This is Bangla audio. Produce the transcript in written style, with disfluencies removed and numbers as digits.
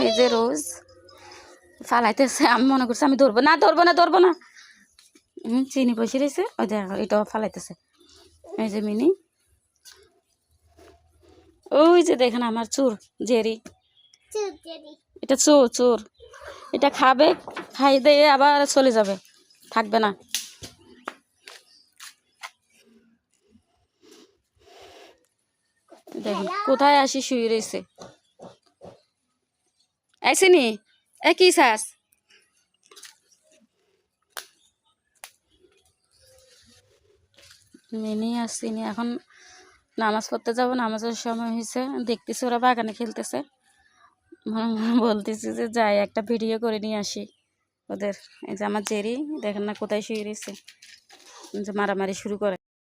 এই যে রোজ ফালাইতেছে, আমি মনে করছি আমি ধরবো না ধরবো না ধরবো না, চিনি বসে রয়েছে, ওই দেখো এটাও ফালাইতেছে। এই যে মিনি, ওই যে দেখেন আমার চোর জেরি, এটা চোর, এটা খাবে, খাই দিয়ে আবার চলে যাবে, থাকবে না। দেখুন কোথায় আসি শুয়ে রয়েছে। আসেনি কি চাস, মিনি আসিনি, এখন নামাজ পড়তে যাবো, নামাজের সময় হয়েছে, দেখতেছি ওরা বাগানে খেলতেছে, বলতেছি যে যাই একটা ভিডিও করে নিয়ে আসি ওদের। এই যে আমার জেরি দেখেন না কোথায় শুয়ে রয়েছে, যে মারামারি শুরু করে।